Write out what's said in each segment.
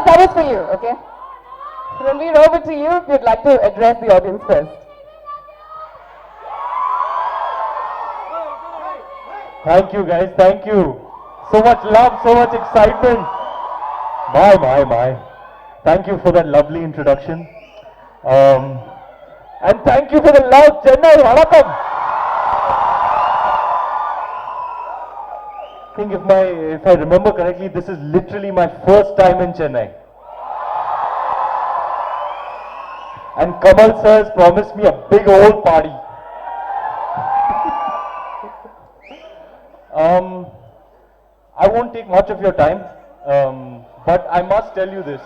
Srikanth, that was for you, okay? Ranveer, over to you if you'd like to address the audience first. Thank you guys, thank you. So much love, so much excitement. My. Thank you for that lovely introduction. And thank you for the love, Chennai, Vanakkam. I think if I remember correctly, this is literally my first time in Chennai. And Kamal sir has promised me a big old party. I won't take much of your time, but I must tell you this.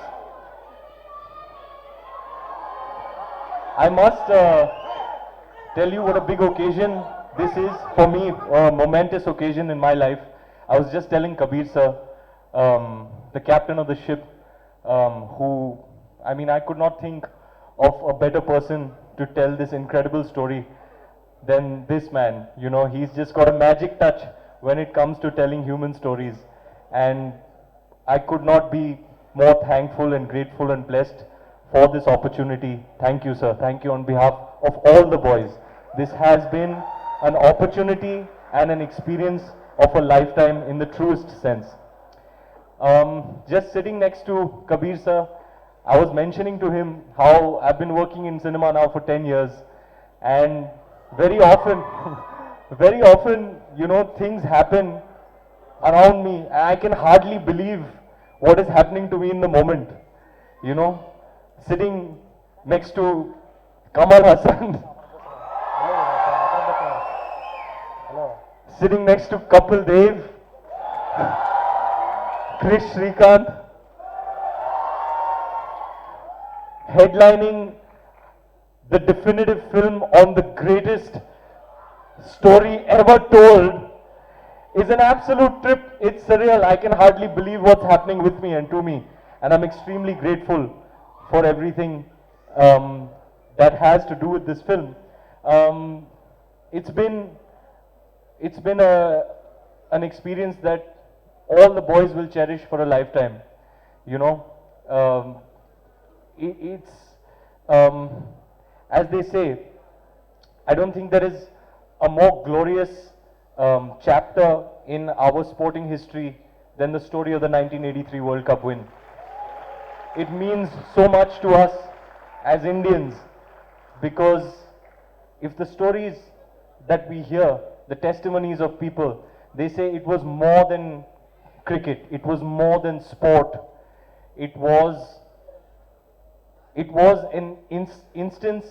I must tell you what a big occasion this is for me, a momentous occasion in my life. I was just telling Kabir sir, the captain of the ship, I could not think of a better person to tell this incredible story than this man. You know, he's just got a magic touch when it comes to telling human stories. And I could not be more thankful and grateful and blessed for this opportunity. Thank you, sir. Thank you on behalf of all the boys. This has been an opportunity and an experience of a lifetime in the truest sense. Just sitting next to Kabir sir, I was mentioning to him how I've been working in cinema now for 10 years, and very often, very often, you know, things happen around me and I can hardly believe what is happening to me in the moment. You know, sitting next to Kamal Hassan, sitting next to KapilDev, Srikanth, headlining the definitive film on the greatest story ever told is an absolute trip. It's surreal. I can hardly believe what's happening with me and to me. And I'm extremely grateful for everything that has to do with this film. It's been an experience that all the boys will cherish for a lifetime. You know, as they say, I don't think there is a more glorious chapter in our sporting history than the story of the 1983 World Cup win. It means so much to us as Indians, because if the stories that we hear, the testimonies of people, they say it was more than cricket, it was more than sport. It was an instance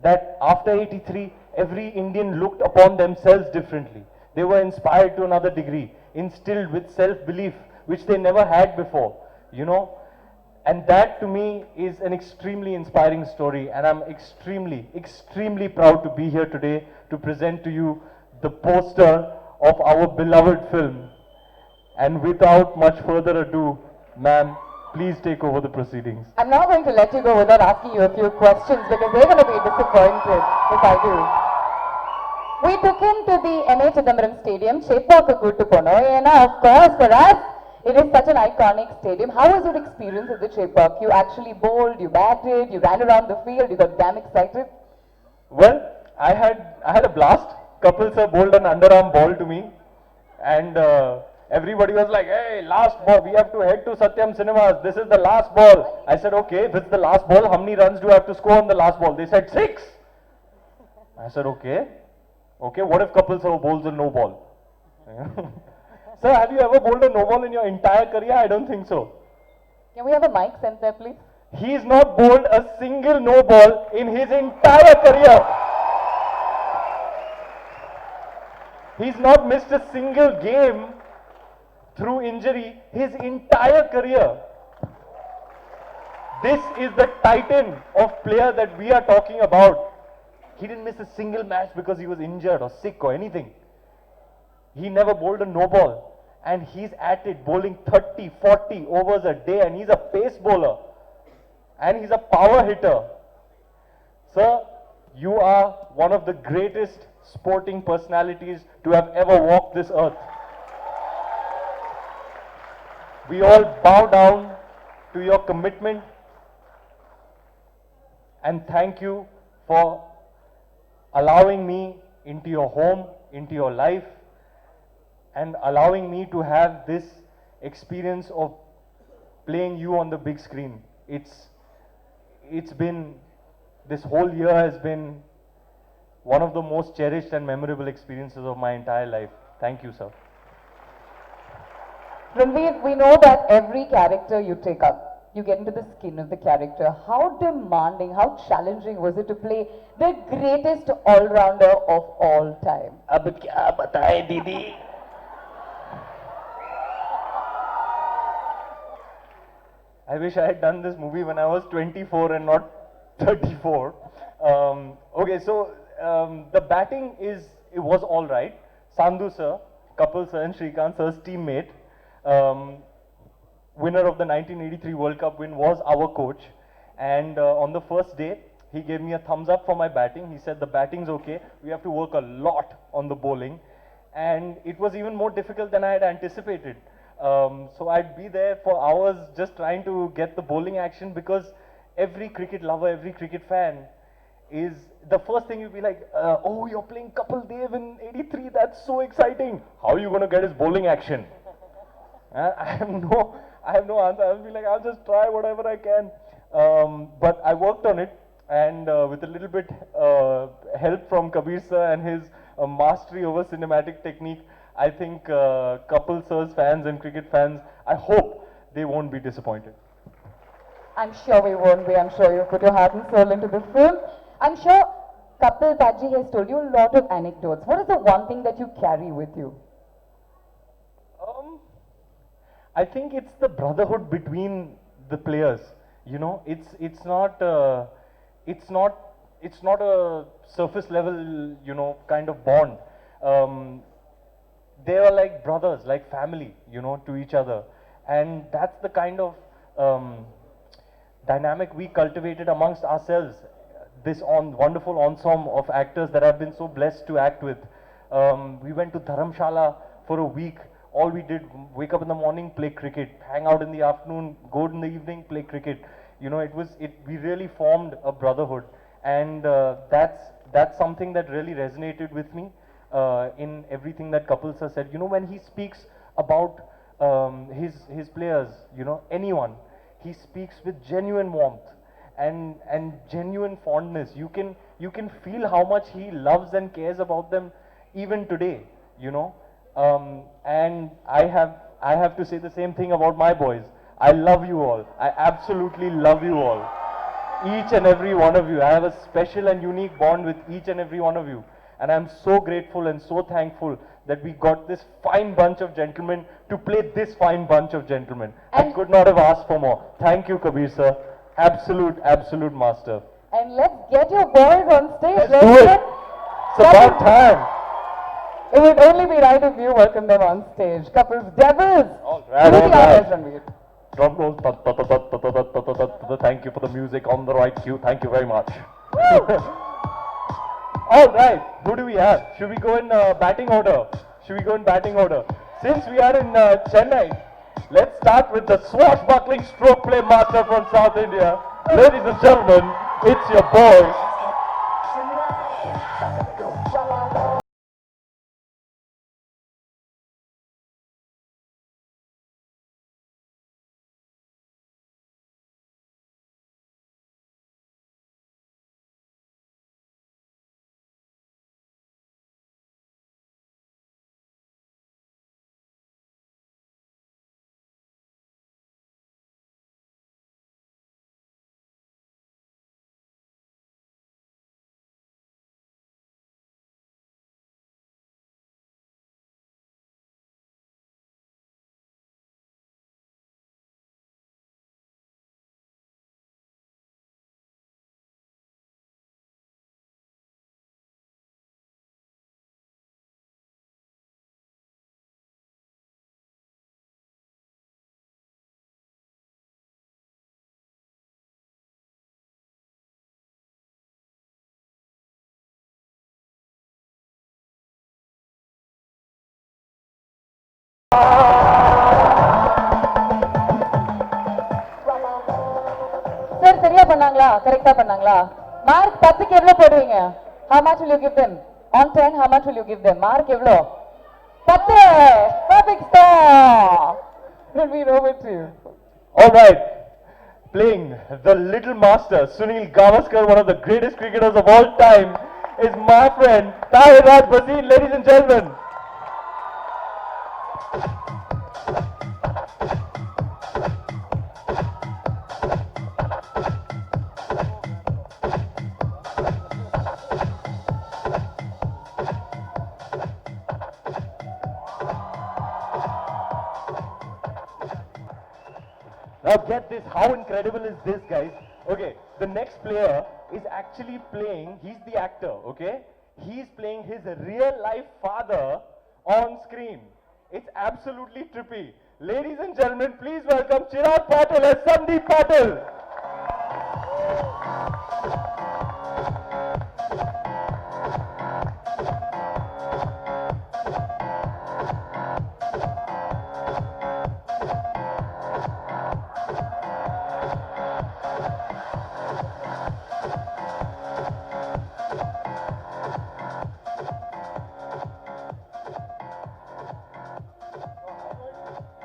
that after 83, every Indian looked upon themselves differently. They were inspired to another degree, instilled with self-belief, which they never had before, you know. And that to me is an extremely inspiring story, and I'm extremely, extremely proud to be here today to present to you the poster of our beloved film. And without much further ado, ma'am, please take over the proceedings. I'm not going to let you go without asking you a few questions because they're going to be disappointed if I do. We took him to the M.A. Chidambaram Stadium, Chepakku Kootu Pono, and of course for us, it is such an iconic stadium. How was your experience at the Chepak? You actually bowled, you batted, you ran around the field, you got damn excited? Well, I had a blast. Kapil sir bowled an underarm ball to me, and everybody was like, hey, last ball, we have to head to Satyam Cinemas, this is the last ball. I said, okay, if it's the last ball, how many runs do I have to score on the last ball? They said 6. I said, okay, what if Kapil sir bowls a no ball? Sir, have you ever bowled a no ball in your entire career? I don't think so. Can we have a mic sent there, please? He's not bowled a single no ball in his entire career. He's not missed a single game through injury his entire career. This is the titan of player that we are talking about. He didn't miss a single match because he was injured or sick or anything. He never bowled a no ball. And he's at it, bowling 30, 40 overs a day, and he's a pace bowler. And he's a power hitter. Sir, you are one of the greatest sporting personalities to have ever walked this earth. We all bow down to your commitment, and thank you for allowing me into your home, into your life, and allowing me to have this experience of playing you on the big screen. It's been, this whole year has been one of the most cherished and memorable experiences of my entire life. Thank you, sir. Ranveer, we know that every character you take up, you get into the skin of the character. How demanding, how challenging was it to play the greatest all-rounder of all time? अब क्या बताएं दीदी? I wish I had done this movie when I was 24 and not 34. Okay, so the batting it was all right. Sandhu sir, Kapil sir and Srikanth sir's teammate, winner of the 1983 World Cup win, was our coach. And on the first day, he gave me a thumbs up for my batting. He said the batting's okay. We have to work a lot on the bowling. And it was even more difficult than I had anticipated. So I'd be there for hours just trying to get the bowling action, because every cricket lover, every cricket fan is, the first thing you'll be like, oh, you're playing KapilDev in 83, that's so exciting. How are you going to get his bowling action? I have no answer. I'll be like, I'll just try whatever I can. But I worked on it, and with a little bit help from Kabir sir and his mastery over cinematic technique, I think Kapil sir's fans and cricket fans, I hope they won't be disappointed. I'm sure we won't be. I'm sure you put your heart and soul into the film. I'm sure Kapil Taji has told you a lot of anecdotes. What is the one thing that you carry with you? I think it's the brotherhood between the players. You know, it's not a surface level, you know, kind of bond. They are like brothers, like family, you know, to each other, and that's the kind of dynamic we cultivated amongst ourselves. This wonderful ensemble of actors that I've been so blessed to act with. We went to Dharamshala for a week. All we did, wake up in the morning, play cricket, hang out in the afternoon, go in the evening, play cricket. You know, we really formed a brotherhood, and that's something that really resonated with me in everything that Kapil sir said. You know, when he speaks about his players, you know, anyone, he speaks with genuine warmth and genuine fondness. You can feel how much he loves and cares about them even today, you know. And I have to say the same thing about my boys. I love you all. I absolutely love you all. Each and every one of you. I have a special and unique bond with each and every one of you. And I'm so grateful and so thankful that we got this fine bunch of gentlemen to play this fine bunch of gentlemen. I could not have asked for more. Thank you, Kabir sir. Absolute master. And let's get your boys on stage. Let's do it. It's about time. It would only be right if you welcome them on stage. Kapil's Devils. All right, all right. right. Drum roll. Thank you for the music on the right cue. Thank you very much. All right. Who do we have? Should we go in batting order? Since we are in Chennai, let's start with the swashbuckling stroke play master from South India. Ladies and gentlemen, it's your boy. பண்ணாங்களா? கரெக்டா பண்ணாங்களா? Mark 10க்கு எவ்வளவு போடுவீங்க? How much will you give them? On 10, how much will you give them? Mark எவ்வளோ? 10. Perfect score. Ranveer, over to you. All right. Playing the little master, Sunil Gavaskar, one of the greatest cricketers of all time, is my friend, Tahir Raj Bhasin, ladies and gentlemen. Now get this, how incredible is this, guys? Okay, the next player is actually playing, he's the actor, okay? He's playing his real life father on screen. It's absolutely trippy. Ladies and gentlemen, please welcome Chirag Patil as Sandeep Patil.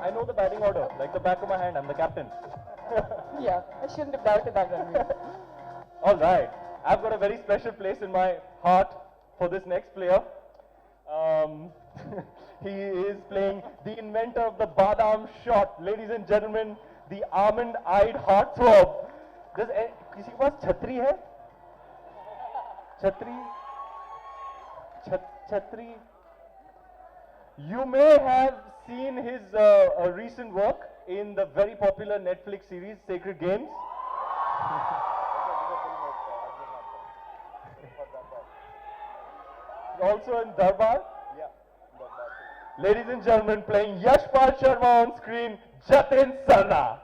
I know the batting order, like the back of my hand. I'm the captain. Yeah, I shouldn't have doubted that, Ranveer. All right. I've got a very special place in my heart for this next player. He is playing the inventor of the Badam shot. Ladies and gentlemen, the almond-eyed heartthrob. किसी के पास छतरी है? छतरी? You may have seen his recent work in the very popular Netflix series Sacred Games. Also in Darbar. Ladies and gentlemen, playing Yashpal Sharma on screen, Jatin Sarna.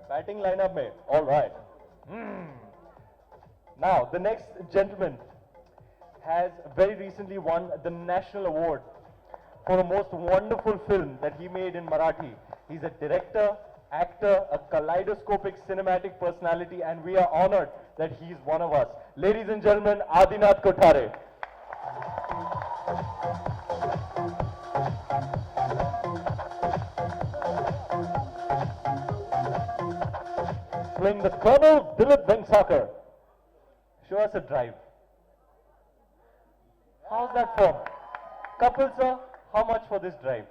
Batting lineup में, all right. Now, the next gentleman has very recently won the National Award for a most wonderful film that he made in Marathi. He's a director, actor, a kaleidoscopic cinematic personality, and we are honored that he's one of us. Ladies and gentlemen, Adinath Kothare. Playing the Colonel Dilip Vengsakar. Show us a drive. How's that form? Kapil sir, how much for this drive?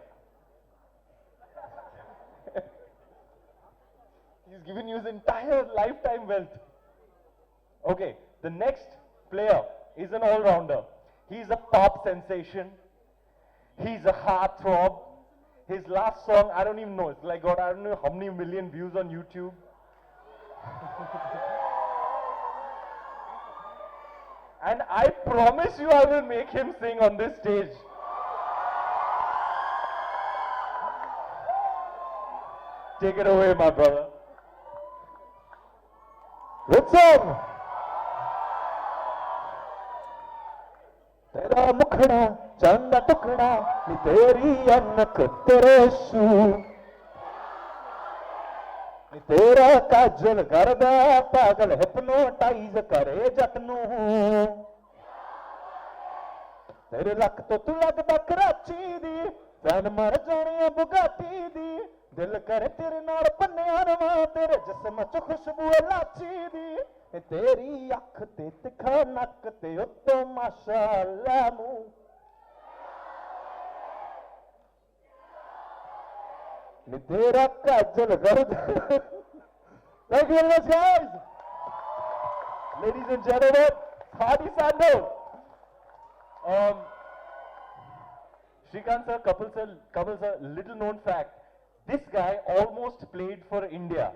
He's given you his entire lifetime wealth. Okay, the next player is an all-rounder. He's a pop sensation. He's a heartthrob. His last song, I don't even know, it's like got I don't know how many million views on YouTube. And I promise you I will make him sing on this stage. Take it away, my brother. Good song. तेरा मुखड़ा चंदा टुकड़ा नी तेरी अनक तेरे शू नी तेरा काजल करदा पागल hypnotise करे जतनू तेरे लक तो तू लगदा कराची दी फैन मर जानी बुगाटी दी दिल करे तेरे नाल पन्निया रवां तेरे जिस्म च खुशबू लाची दी तेरी अख ते तिखा नक ते उत्तो माशाअल्लाह मूंह नी तेरा काजल गर्द Thank you very much, guys. Ladies and gentlemen, Hadi Sando. Srikanth sir, Kapil sir, little known fact. This guy almost played for India.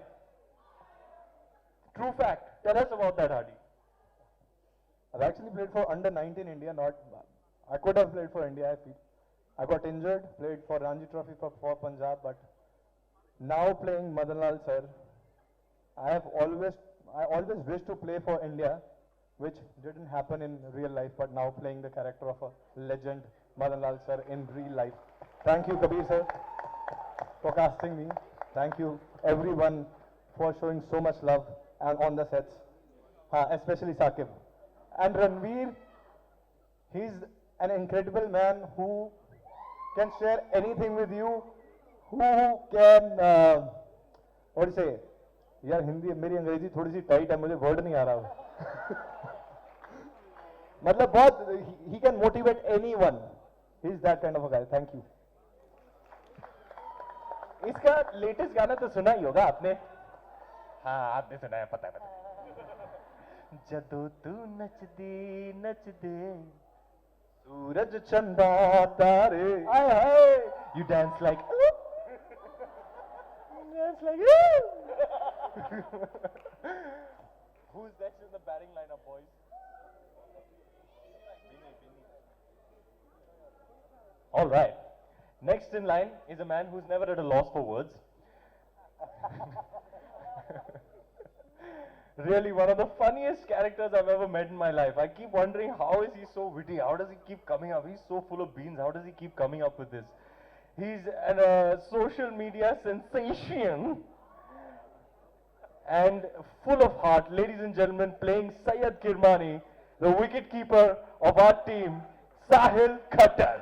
True fact. Tell us about that, Hadi. I've actually played for under 19 India, not. I could have played for India, I feel. I got injured, played for Ranji Trophy for Punjab, but now playing Madanlal sir, I always wished to play for India, which didn't happen in real life, but now playing the character of a legend, Madanlal sir, in real life. Thank you, Kabir sir, for casting me. Thank you, everyone, for showing so much love and on the sets, especially Saqib. And Ranveer, he's an incredible man who can share anything with you, who can, what do you say? यार हिंदी मेरी अंग्रेजी थोड़ी सी tight है मुझे word नहीं आ रहा मतलब बहुत he can motivate anyone. He's that kind of a guy. Thank you. इसका लेटेस्ट गाना तो सुना ही होगा आपने. हाँ आपने सुना है, पता है. जदों तू नचदे सूरज चंदा तारे आए हाय, you dance like Who's next in the batting lineup, boys? All right. Next in line is a man who's never at a loss for words. Really, one of the funniest characters I've ever met in my life. I keep wondering, how is he so witty? How does he keep coming up? He's so full of beans. How does he keep coming up with this? He's a social media sensation and full of heart. Ladies and gentlemen, playing Syed Kirmani, the wicket keeper of our team, Sahil Khattar.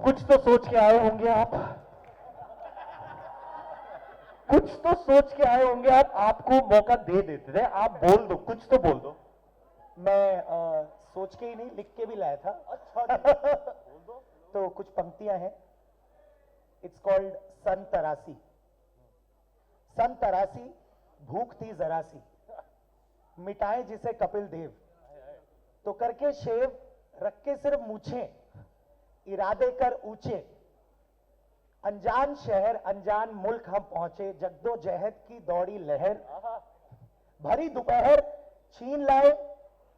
कुछ तो सोच के आए होंगे आप, कुछ तो सोच के आए होंगे आप. आपको मौका दे देते थे, आप बोल दो, कुछ तो बोल दो. मैं सोच के ही नहीं, लिख के भी लाया था. अच्छा बोल दो. तो कुछ पंक्तियां हैं. इट्स कॉल्ड सन तरासी. सन तरासी, भूख थी जरा सी, मिटाए जिसे कपिल देव, तो करके शेव, रख के सिर्फ मूछे, इरादे कर ऊंचे, अनजान शहर अनजान मुल्क हम पहुंचे, जद्दोजहद की दौड़ी लहर, भरी दोपहर छीन लाए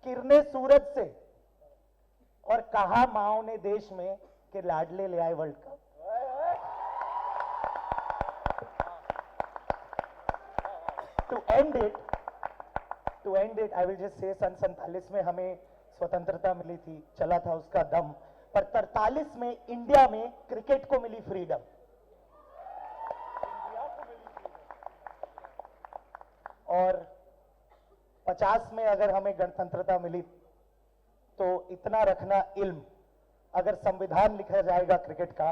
किरने सूरज से, और कहा माओ ने देश में कि लाडले ले आए world cup. To end it I will just say, सन 47 में हमें स्वतंत्रता मिली थी, चला था उसका दम, पर 43 में इंडिया में क्रिकेट को मिली फ्रीडम. और 50 में अगर हमें गणतंत्रता मिली, तो इतना रखना इल्म, अगर संविधान लिखा जाएगा क्रिकेट का,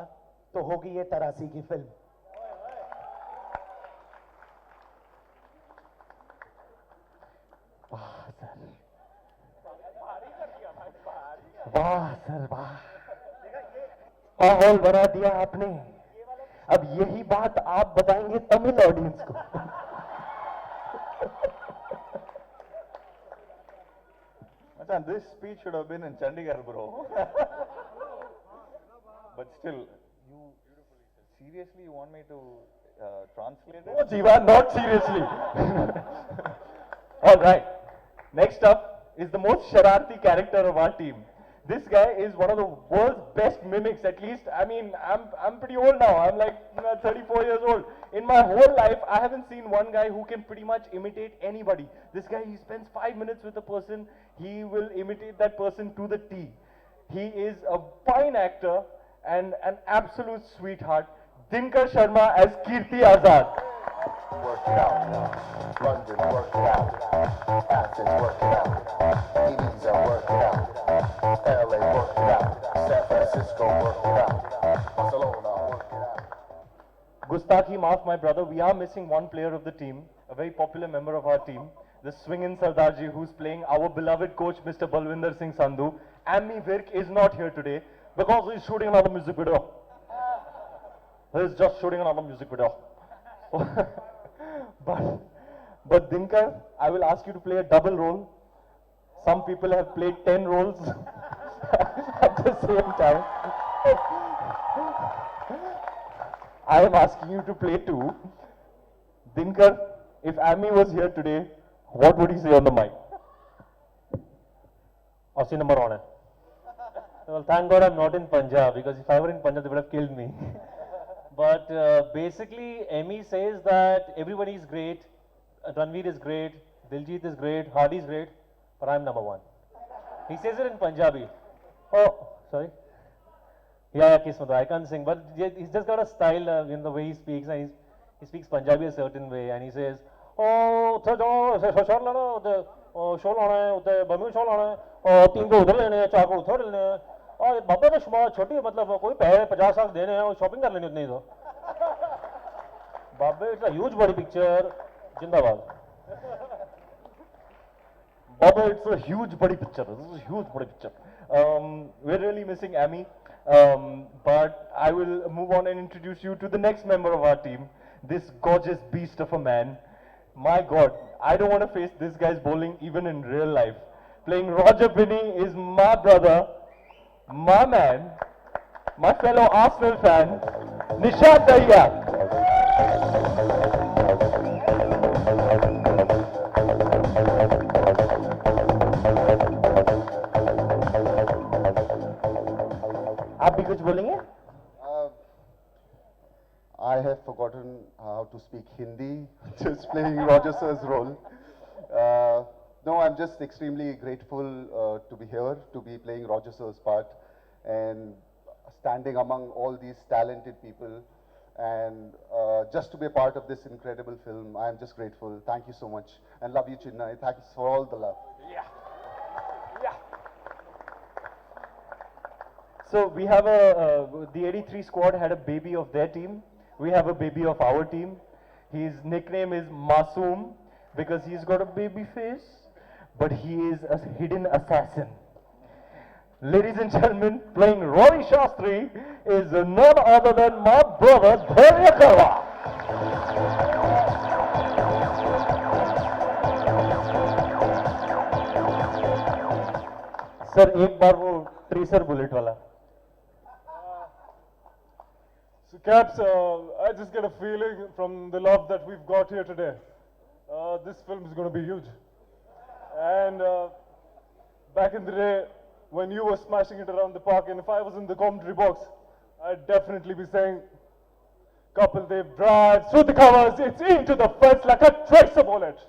तो होगी ये 83 की फिल्म. वाह सर वाह, माहौल बना दिया आपने. अब यही बात आप बताएंगे तमिल ऑडियंस को. Machan, this speech should have been in Chandigarh, bro. But still, you seriously you want me to translate it? No, Jiiva, not seriously. All right. Next up is the most shararti character of our team. This guy is one of the world's best mimics. At least, I mean, I'm pretty old now. I'm like 34 years old. In my whole life, I haven't seen one guy who can pretty much imitate anybody. This guy, he spends 5 minutes with a person, he will imitate that person to the T. He is a fine actor and an absolute sweetheart. Dinkar Sharma as Kirti Azad. Work it out. London, work it out. Athens, work it out. Ibiza, work it out. LA, work it out. San Francisco, work it out. Barcelona, work it out. Gustaki Maaf, my brother, we are missing one player of the team, a very popular member of our team, the swinging Sardarji, who's playing our beloved coach, Mr. Balwinder Singh Sandhu. Ammi Virk is not here today because he's shooting another music video. He's just shooting another music video. But Dinkar, I will ask you to play a double role. Some people have played 10 roles. at the same time, I am asking you to play too. Dinkar, if Amy was here today, what would he say on the mic? Aussie number one. Well, thank God I'm not in Punjab, because if I were in Punjab, they would have killed me. But basically, Emmy says that everybody is great, Ranveer is great, Diljit is great, Hardy is great, but I'm number one. He says it in Punjabi. Oh, sorry. Yeah, Kismat, I can't sing, but he's just got a style in the way he speaks, and he speaks Punjabi a certain way, and he says, oh, show लाना है उते बमी show लाना है और 3 को उधर लेने हैं 4 को उधर लेने हैं और बाबा ने शुमार छोटी मतलब कोई पैसे 50 लाख देने हैं और शॉपिंग कर लेनी उतनी तो बाबे इट्स अ ह्यूज बड़ी पिक्चर जिंदाबाद Baba, it's a huge body picture. This is a huge body picture. We're really missing Amy, but I will move on and introduce you to the next member of our team, this gorgeous beast of a man. My God, I don't want to face this guy's bowling even in real life. Playing Roger Binney is my brother, my man, my fellow Arsenal fan, Nishad Dahiya. आप भी कुछ बोलेंगे? I have forgotten how to speak Hindi, just playing Roger Sir's role. No, I'm just extremely grateful to be here, to be playing Roger Sir's part, and standing among all these talented people, and just to be a part of this incredible film. I'm just grateful. Thank you so much, and love you, Chennai. Thanks for all the love. So we have the 83 squad had a baby of their team. We have a baby of our team. His nickname is Masoom because he's got a baby face, but he is a hidden assassin. Ladies and gentlemen, playing Rory Shastri is none other than my brother Dhairya Karwa. Sir, एक बार वो tracer bullet वाला. So Caps, I just get a feeling from the love that we've got here today. This film is going to be huge. And back in the day, when you were smashing it around the park, and if I was in the commentary box, I'd definitely be saying, KapilDev drives through the covers, it's into the fence like a tracer bullet.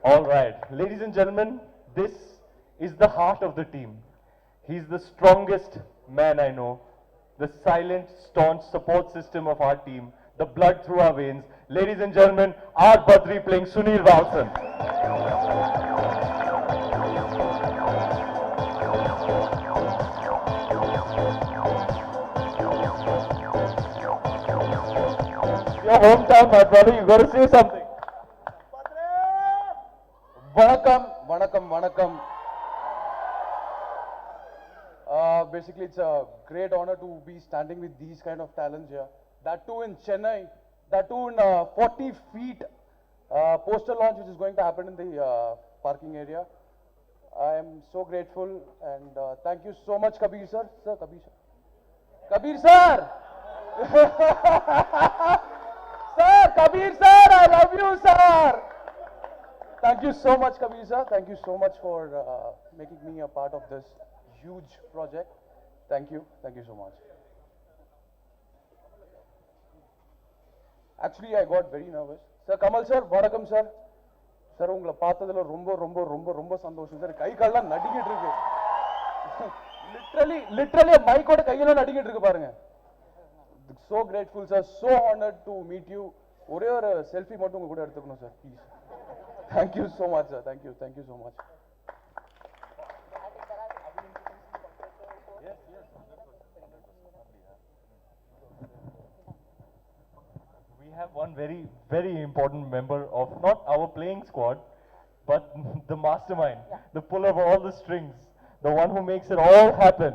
All right, ladies and gentlemen, this is the heart of the team. He's the strongest man I know, the silent, staunch support system of our team, the blood through our veins. Ladies and gentlemen, our Badri playing Sunil Valsan. Your hometown, my brother, you got to say something. Vanakkam, vanakkam, vanakkam. Basically, it's a great honor to be standing with these kind of talents here. That too in Chennai, that too in 40 feet poster launch which is going to happen in the parking area. I am so grateful and thank you so much Kabir sir. Sir, Kabir sir. Kabir sir! Sir, Kabir sir, I love you sir! Thank you so much, Kapil sir. Thank you so much for making me a part of this huge project. Thank you. Thank you so much. Actually, I got very nervous. Sir, Kamal sir, vanakkam sir. Sir, உங்களை பார்த்ததுல ரொம்ப ரொம்ப ரொம்ப ரொம்ப சந்தோஷம் sir. கை கால்லாம் நடுங்கிட்டு இருக்கு. Literally மைக்கோட கையெல்லாம் நடுங்கிட்டு இருக்கு பாருங்க. So grateful sir. So honored to meet you. ஒரே ஒரு செல்ஃபி மட்டும் உங்க கூட எடுத்துக்கணும் sir, please. Thank you so much, sir. Thank you so much. We have one very, very important member of not our playing squad, but the mastermind, the puller of all the strings, the one who makes it all happen.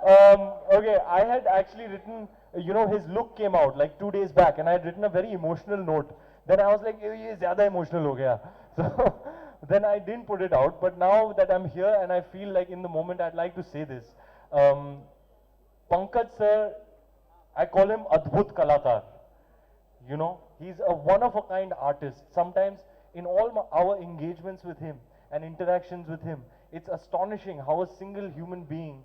Okay, I had actually written, his look came out like 2 days back, and I had written a very emotional note. Then I was like, ye zyada emotional ho gaya. So then I didn't put it out, but now that I'm here and I feel like in the moment, I'd like to say this. Pankaj sir, I call him Adbhut Kalakar. He's a one-of-a-kind artist. Sometimes in all our engagements with him and interactions with him, it's astonishing how a single human being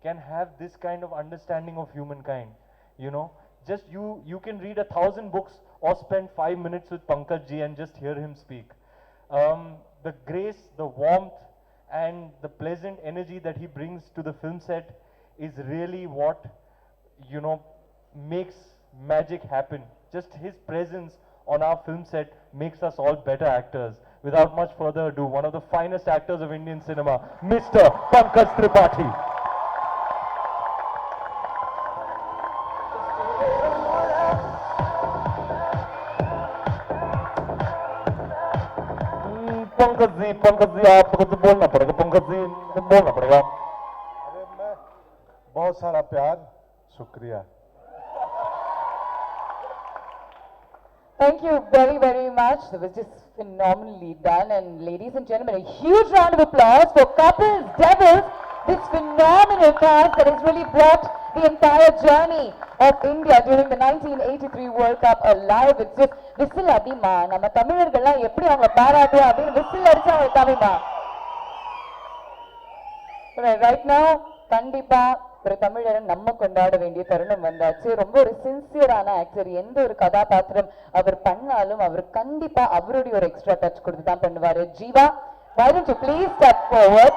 can have this kind of understanding of humankind. Just you can read 1,000 books or spend 5 minutes with Pankaj ji and just hear him speak. The grace, the warmth, and the pleasant energy that he brings to the film set is really what, makes magic happen. Just his presence on our film set makes us all better actors. Without much further ado, one of the finest actors of Indian cinema, Mr. Pankaj Tripathi. Pankaj ji आपको तो बोलना पड़ेगा, पंकज जी बोलना पड़ेगा। अरे मैं बहुत सारा प्यार, शुक्रिया। Thank you very, very much. That was just phenomenally done. And ladies and gentlemen, a huge round of applause for KapilDev, this phenomenal cast that has really brought the entire journey of India during the 1983 World Cup alive. It's just whistle adima. நம்ம தமிழர்கள்லாம் எப்படி அவங்க பாராட்டுவோம் அப்படின்னு whistle அடிச்சா அவங்க தமிழா. Right now, கண்டிப்பா ஒரு தமிழரை நம்ம கொண்டாட வேண்டிய தருணம் வந்தாச்சு. ரொம்ப ஒரு சின்சியரான ஆக்டர். எந்த ஒரு கதாபாத்திரம் அவர் பண்ணாலும் அவர் கண்டிப்பா அவருடைய ஒரு எக்ஸ்ட்ரா டச் கொடுத்து தான் பண்ணுவாரு. Jeeva, why don't you please step forward?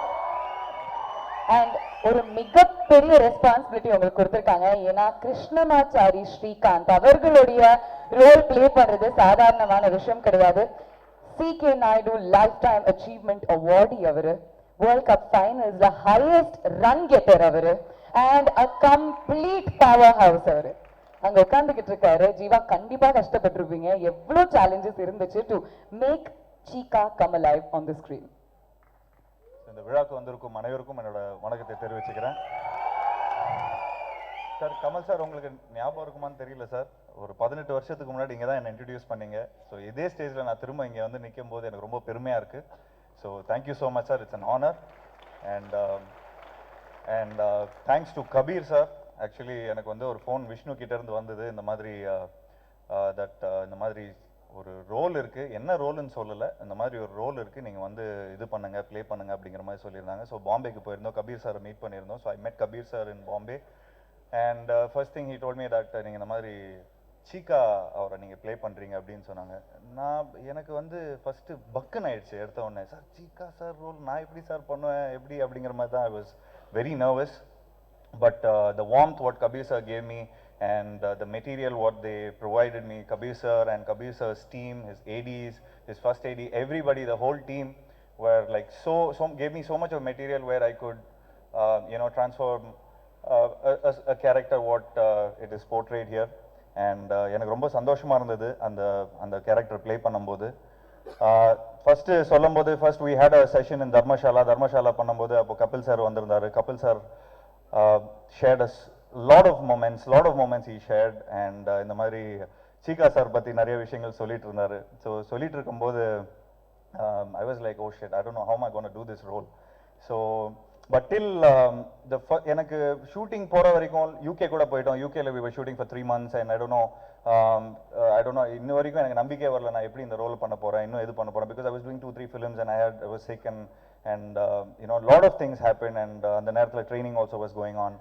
And ஒரு மிகப்பெரிய ரெஸ்பான்சிபிலிட்டி உங்களுக்கு கொடுத்திருக்காங்க. ஏன்னா கிருஷ்ணமாச்சாரி ஸ்ரீகாந்த் அவர்களுடைய ரோல் பிளே பண்றது சாதாரணமான விஷயம் கிடையாது. CK Naidu lifetime achievement awardee அவரு. வேர்ல்ட் கப் ஃபைனல்ஸ்ல ஹையஸ்ட் ரன் கெட்டர் அவரு. And a complete powerhouse அவரு. அங்க உட்கார்ந்துகிட்டு இருக்காரு. ஜீவா, கண்டிப்பா கஷ்டப்பட்டிருப்பீங்க. எவ்வளவு சேலஞ்சஸ் இருந்துச்சு to make Chika come alive on the screen. இந்த விழாக்கு வந்திருக்கும் அனைவருக்கும் என்னோட வணக்கத்தை தெரிவிச்சுக்கிறேன். சார், கமல் சார் உங்களுக்கு ஞாபகம் இருக்குமான்னு தெரியல சார். ஒரு 18 வருஷத்துக்கு முன்னாடி இங்கே தான் என்னை இன்ட்ரடியூஸ் பண்ணீங்க. ஸோ இதே ஸ்டேஜில் நான் திரும்ப இங்கே வந்து நிற்கும் போது எனக்கு ரொம்ப பெருமையாக இருக்குது. So thank you so much sir, it's an honour. And thanks to Kabir sir. Actually எனக்கு வந்து ஒரு ஃபோன் விஷ்ணு கிட்டேருந்து வந்தது. இந்த மாதிரி இந்த மாதிரி ஒரு ரோல் இருக்குது, என்ன ரோல்னு சொல்லலை, இந்த மாதிரி ஒரு ரோல் இருக்குது, நீங்கள் வந்து இது பண்ணுங்க, ப்ளே பண்ணுங்க அப்படிங்கிற மாதிரி சொல்லியிருந்தாங்க. ஸோ பாம்பேக்கு போயிருந்தோம், கபீர் சாரை மீட் பண்ணியிருந்தோம். ஸோ ஐ மெட் Kabir sir in Bombay. And first thing he told me that நீங்கள் இந்த மாதிரி சீக்கா அவரை நீங்கள் ப்ளே பண்ணுறீங்க அப்படின்னு சொன்னாங்க. எனக்கு வந்து ஃபஸ்ட்டு பக்குன்னு ஆயிடுச்சு எடுத்த உடனே. சார் சீக்கா சார் ரோல் நான் எப்படி சார் பண்ணுவேன், எப்படி அப்படிங்கிற மாதிரி தான் I was very nervous. But the warmth what Kabir sir gave me and the material what they provided me, Kabir sir and Kabir sir's team, his ADs, his first AD, everybody, the whole team were like gave me so much of material where I could transform a character what it is portrayed here. And எனக்கு ரொம்ப சந்தோஷமா இருந்தது அந்த character play பண்ணும்போது. First சொல்லும்போது first we had a session in Dharamshala பண்ணும்போது அப்போ Kapil sir வந்திருந்தாரு. Kapil sir shared a lot of moments he shared. And இந்த மாதிரி சீகா சார் பத்தி நிறைய விஷயங்கள் சொல்லிட்டு இருந்தாரு. ஸோ சொல்லிட்டு இருக்கும்போது I was like, oh shit, I don't know how am I going to do this role. So but till எனக்கு ஷூட்டிங் போற வரைக்கும் யூகே கூட போயிட்டோம். யூகேல we were shooting for 3 months and I don't know இன்ன வரைக்கும் எனக்கு நம்பிக்கை வரல நான் எப்படி இந்த ரோல் பண்ண போறேன், இன்னும் எது பண்ண போறேன், because I was doing 2-3 films and I was sick and a lot of things happened. And அந்த நேரத்துல training also was going on.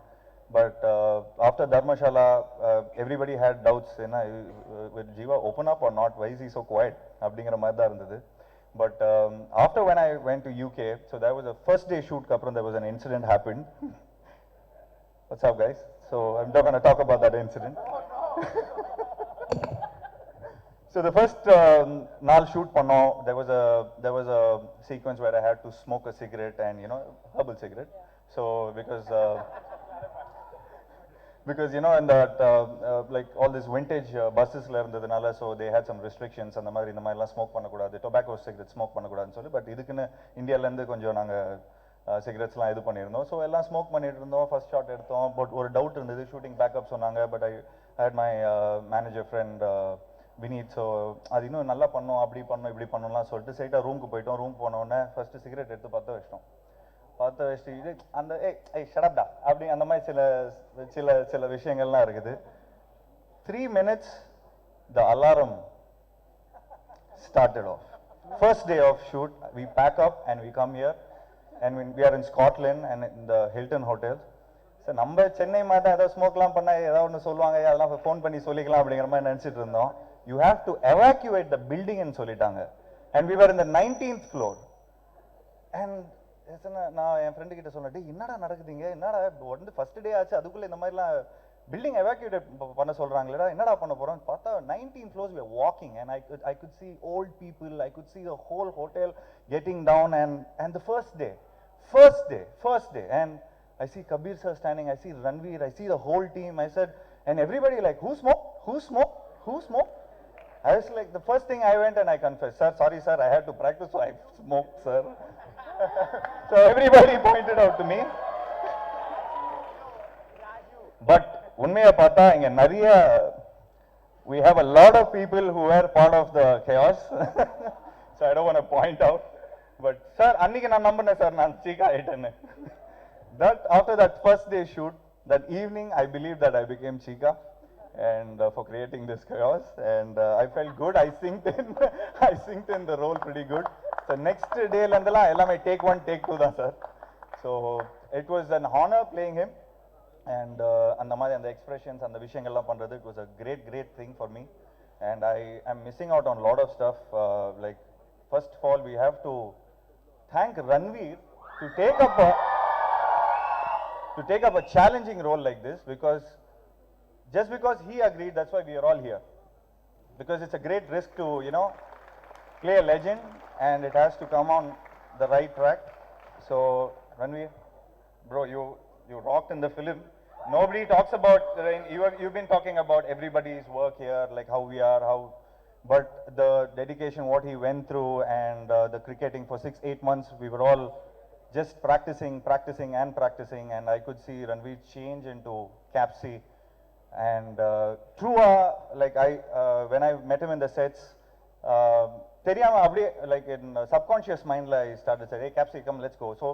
But after Dharmashala, everybody had doubts, will Jiiva open up or not, why is he so quiet அப்படிங்கிற மாதிரி தான் இருந்தது. But after when I went to UK, so that was the first day shoot kapran, there was an incident happened. What's up guys? So I'm not going to talk about that incident. So the first naal shoot panno, there was a sequence where I had to smoke a cigarette and herbal cigarette. So because in that like all this vintage buses la irundadunala, so they had some restrictions and இந்த மாதிரிலாம் smoke பண்ணக்கூடாது, tobacco cigarette smoke பண்ணக்கூடாதுன்னு சொல்லி. But இதுக்குன்னு இந்தியாவிலேருந்து கொஞ்சம் நாங்கள் சிகரெட்ஸ்லாம் இது பண்ணியிருந்தோம். ஸோ எல்லாம் ஸ்மோக் பண்ணிட்டு இருந்தோம். ஃபர்ஸ்ட் ஷாட் எடுத்தோம். பட் ஒரு டவுட் இருந்தது, ஷூட்டிங் பேக்கப் சொன்னாங்க. But I hate my manager friend Vineeth. So அது இன்னும் நல்லா பண்ணோம், அப்படி பண்ணோம், இப்படி பண்ணோம்லாம் சொல்லிட்டு ஸ்ட்ரைட்டாக ரூமுக்கு போயிட்டோம். ரூம் போனோடனே ஃபர்ஸ்ட் சிகரெட் எடுத்து பற்ற வச்சிட்டோம். பற்ற வச்சுட்டு இது அந்த ஏய் ஷடப்டா அப்படி அந்த மாதிரி சில சில சில விஷயங்கள்லாம் இருக்குது. 3 minutes the alarm started off. First day of shoot, we pack up and we come here, and we are in Scotland and in the Hilton Hotel. So நம்ம சென்னை மாதிரி ஏதாவது ஸ்மோக்லாம் பண்ணா ஏதாவது ஒன்று சொல்லுவாங்க, அதெல்லாம் ஃபோன் பண்ணி சொல்லிக்கலாம் அப்படிங்கிற மாதிரி நினச்சிட்டு இருந்தோம். You have to evacuate the building ன்னு சொல்லிட்டாங்க. And we were in the 19th floor. And நான் என் ஃப்ரெண்டு கிட்ட சொன்னேன், என்னடா நடக்குதுங்க, என்னடா வந்து ஃபர்ஸ்ட் டே ஆச்சு, அதுக்குள்ள இந்த மாதிரிலாம் பில்டிங் எவாக்யூட் பண்ண சொல்றாங்களேடா, என்னடா பண்ண போறோம் பார்த்தா 19 floors we were walking, and I could see old people, I could see the whole hotel getting down. And the first day and I see Kabir sir standing, I see Ranveer, I see the whole team. I said, and everybody like, who smoke? I was like, the first thing I went and I confessed, sir, sorry sir, I had to practice, so I smoked, sir. So everybody pointed out to me. But உண்மையை பார்த்தா இங்க நிறைய we have a lot of people who were part of the chaos. So I don't want to point out, but sir அன்னைக்கு நான் நம்பினேன் sir நான் சீக்கா ஆயிட்டேன்னு. That after that first day shoot, that evening I believe that I became Chika, and for creating this chaos, and I felt good. I synced in the role pretty good. So next day landala ellame take 1 take 2 da sir. So it was an honor playing him, and அந்த மாதிரி அந்த expressions அந்த விஷயங்கள்லாம் பண்றது, it was a great thing for me, and I am missing out on a lot of stuff. Like first of all we have to thank Ranveer to take up a challenging role like this, because just because he agreed, that's why we are all here, because it's a great risk to play a legend, and it has to come on the right track. So Ranveer bro, you rocked in the film. Nobody talks about, you've been talking about everybody's work here, like how we are, but the dedication what he went through, and the cricketing for 6-8 months, we were all just practicing, and I could see Ranveer change into Capsy. And through like when I met him in the sets, தெரியாம அப்படியே like in subconscious mind I started saying, hey Capsy, come, let's go. So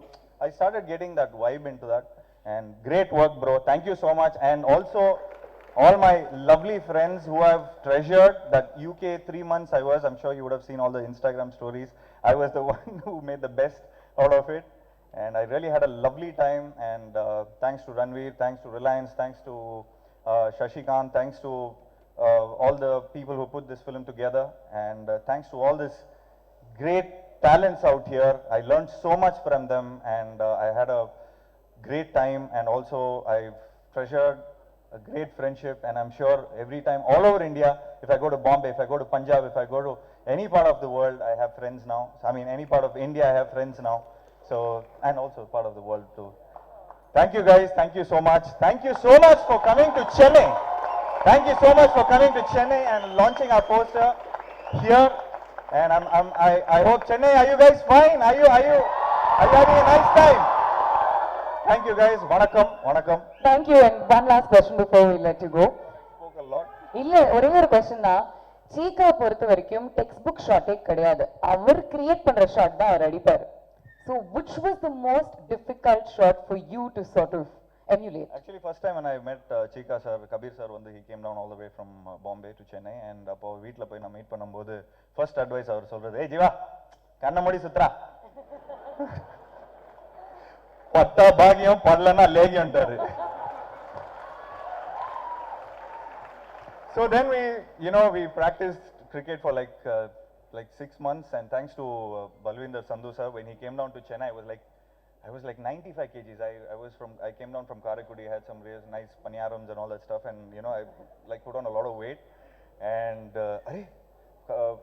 I started getting that vibe into that, and great work bro, thank you so much. And also all my lovely friends who have treasured that UK 3 months I'm sure you would have seen all the Instagram stories. I was the one who made the best out of it, and I really had a lovely time. And thanks to Ranveer, thanks to Reliance, thanks to Srikanth, thanks to all the people who put this film together, and thanks to all this great talents out here. I learned so much from them, and I had a great time, and also I've treasured a great friendship, and I'm sure every time all over India, if I go to Bombay, if I go to Punjab, if I go to any part of the world, I have friends now. I mean any part of India I have friends now, so, and also part of the world too. Thank you guys, thank you so much. Thank you so much for coming to Chennai. Thank you so much for coming to Chennai and launching our poster here. And I hope Chennai, are you guys fine? Are you having a nice time? Thank you guys. Vanakkam. Thank you. And one last question before we let you go. Spoke a lot. இல்ல ஒரே ஒரு question தான். சீக்கா பொறுத்த வரைக்கும் text book ஷாட்டே கிடையாது, அவர் create பண்ற shot தான் அவர் அடிப்பார். So which was the most difficult shot for you to sort of emulate? Actually first time when I met Chika sir, Kabir sir he came down all the way from Bombay to Chennai, and appo வீட்ல போய் நான் meet பண்ணும்போது first advice அவர் சொல்றது, hey Jiiva, கண்ண மூடி சுத்ரா, பட்டா பாகியம் படலனா லேகியம்ட்டாரு. So then we practiced cricket for like 6 months, and thanks to Balwinder Sandhu sir, when he came down to Chennai, I was like 95 kgs. I came down from Karaikudi, had some real nice paniyarams and all that stuff, and I like put on a lot of weight. And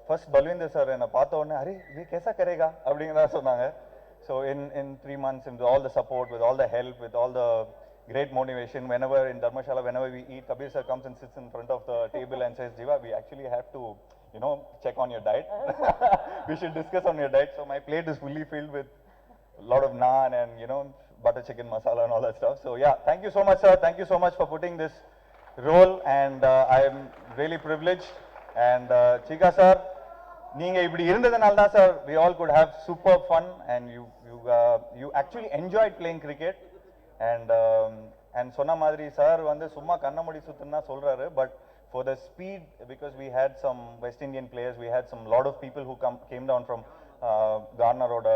first Balwinder sir என்ன பார்த்த உடனே array இது கேசா கரேகா அப்படிங்கறத சொன்னாங்க. So in 3 months, with all the support, with all the help, with all the great motivation, whenever in Dharmashala, whenever we eat, Kabir sir comes and sits in front of the table and says, Jiiva, we actually have to check on your diet. We should discuss on your diet. So my plate is fully filled with a lot of naan and, you know, butter chicken masala and all that stuff. So yeah, thank you so much, sir. Thank you so much for putting this role, and I am really privileged. And Chika sir, நீங்க இப்படி இருந்ததனால தான் sir we all could have super fun, and you actually enjoyed playing cricket. And சொன்ன மாதிரி sir வந்து சும்மா கண்ண மூடி சுத்துனா சொல்றாரு, but for the speed, because we had some West Indian players, we had some lot of people who came down from Garneroda,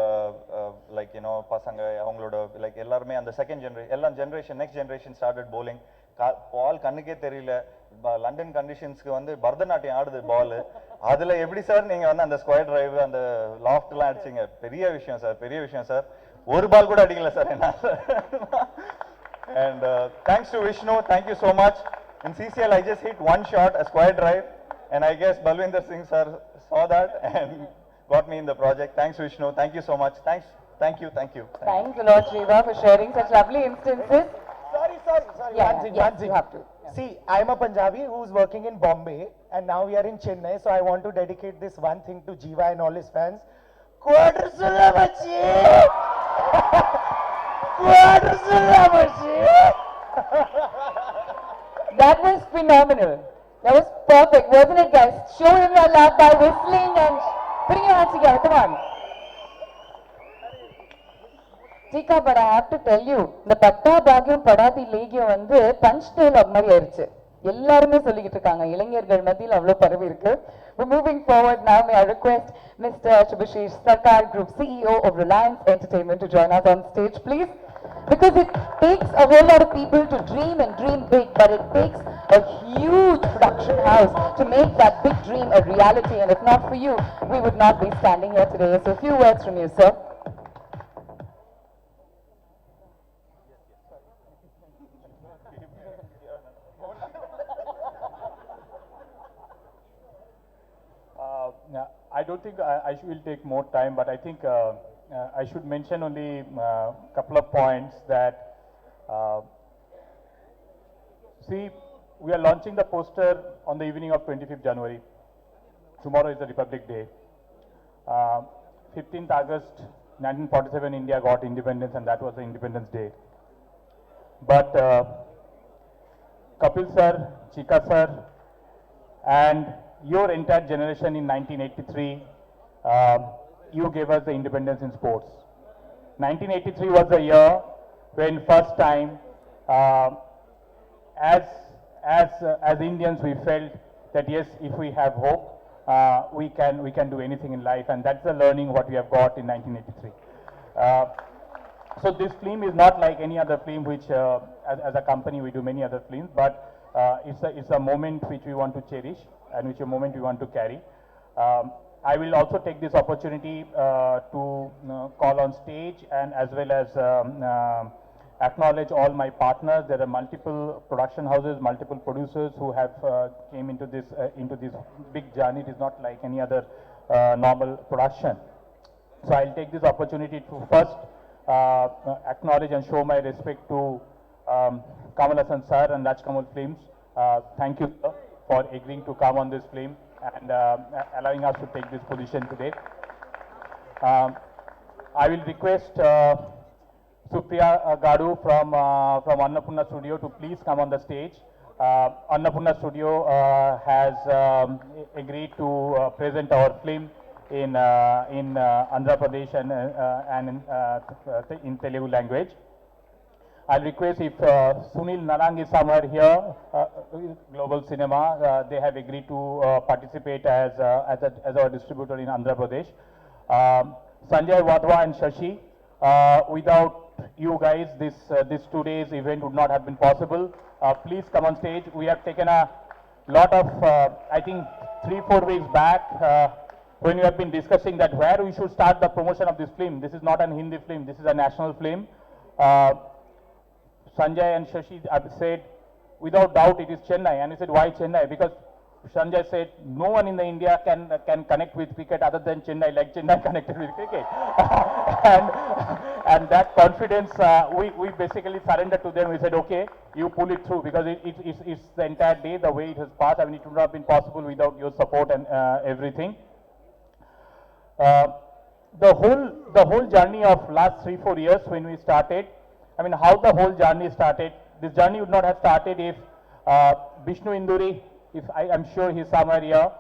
like, you know, pasanga avangaloda, like எல்லாருமே அந்த second generation எல்லா generation next generation started bowling. பால் கண்ணுக்கே தெரியல, London கண்டிஷன்ஸ்க்கு வந்து பரதநாட்டியம் ஆடுது பால். அதுல எப்படி sir நீங்க வந்து அந்த ஸ்கொயர் டிரைவ் அந்த லாஃப்ட் எல்லாம் அடிச்சீங்க? பெரிய விஷயம் சார், பெரிய விஷயம் சார். ஒரு பால் கூட அடிக்கல சார் என்ன. And thanks to Vishnu, thank you so much. In CCL I just hit one shot, a square drive, and I guess Balwinder Singh sir saw that and got me in the project. Thanks Vishnu, thank you so much. Thanks, thank you. Thanks a lot, Jiiva, for sharing such lovely instances. Sorry. Yeah, One thing. you have to. Yeah. See, I'm a Punjabi who's working in Bombay, and now we are in Chennai, so I want to dedicate this one thing to Jiiva and all his fans. Quadrusula bachi! Quadrusula bachi! That was phenomenal. That was perfect, wasn't it, guys? Show him your love by whistling and putting your hands together. Come on. Chika, but I have to tell you, the பட்டா பாகியம் படாதி லேகியம் வந்து punch dialogue மாதிரி ஆயிருச்சு. எல்லாருமே சொல்லிக்கிட்டு இருக்காங்க, இளைஞர்கள் மத்தியில் அவ்வளோ பரவி இருக்கு. We're moving forward now. May I request Mr. Shubhashish Sarkar, Group CEO of Reliance Entertainment, to join us on stage, please. Because it takes a whole lot of people to dream and dream big, but it takes a huge production house to make that big dream a reality. And if not for you, we would not be standing here today. So a few words from you, sir. I don't think I will take more time, but I think I should mention only a couple of points that, see, we are launching the poster on the evening of 25th January. Tomorrow is the Republic Day. 15th August 1947, India got independence, and that was the Independence Day. But Kapil sir, Chika sir, and your entire generation in 1983, you gave us the independence in sports. 1983 was the year when first time, as Indians, we felt that yes, if we have hope, we can do anything in life, and that's the learning what we have got in 1983. So this film is not like any other film which, as a company, we do many other films, but it's a moment which we want to cherish and which a moment we want to carry. I will also take this opportunity to call on stage and as well as acknowledge all my partners. There are multiple production houses, multiple producers who have came into this big journey. It is not like any other normal production. So I'll take this opportunity to first acknowledge and show my respect to Kamal Hassan sir and Rajkamal Films. Thank you, sir, for agreeing to come on this film and allowing us to take this position today. I will request Supriya Gadu from Annapurna Studio to please come on the stage. Annapurna Studio has agreed to present our film in Andhra Pradesh and in Telugu language. I'll request if Sunil Narang is somewhere here, Global Cinema, they have agreed to participate as our distributor in Andhra Pradesh. Sanjay Wadhwa and Shashi, without you guys, this today's event would not have been possible. Please come on stage. We have taken a lot of, I think 3-4 weeks back, when we have been discussing that where we should start the promotion of this film. This is not an Hindi film, this is a national film. Sanjay and Shashi have said, without doubt it is Chennai. And he said, why Chennai? Because Sanjay said, no one in the India can connect with cricket other than Chennai, like Chennai connected with cricket. and that confidence, we basically surrendered to them. We said, okay, you pull it through, because it's the entire day, the way it has passed. I mean, it would not have been possible without your support and everything. the whole journey of last 3-4 years when we started, I mean, how the whole journey started. This journey would not have started if Vishnu Induri, if I'm sure he's somewhere here,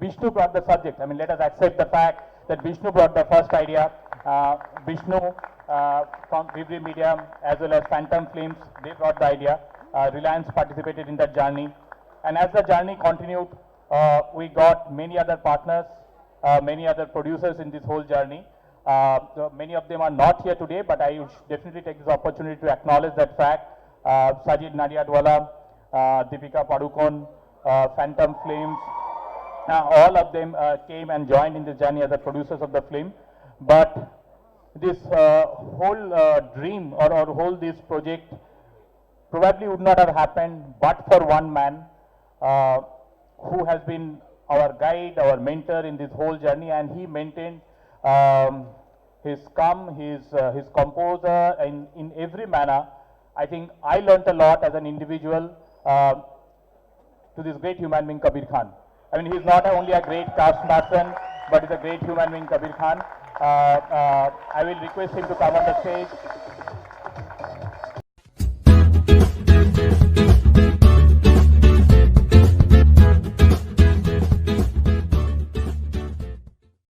Vishnu brought the subject. I mean, let us accept the fact that Vishnu brought the first idea. Vishnu from Vibri Media as well as Phantom Films, they brought the idea. Reliance participated in that journey. And as the journey continued, we got many other partners, many other producers in this whole journey. So many of them are not here today, but I would definitely take this opportunity to acknowledge that fact. Sajid Nadiadwala, Deepika Padukone, Phantom Films, all of them came and joined in this journey as the producers of the film. But this whole dream or whole this project probably would not have happened but for one man who has been our guide, our mentor in this whole journey, and he maintained his calm, his composure in every manner. I think I learnt a lot as an individual to this great human being Kabir Khan. I mean, he's not only a great craftsman, but he's a great human being Kabir Khan. I will request him to come on the stage.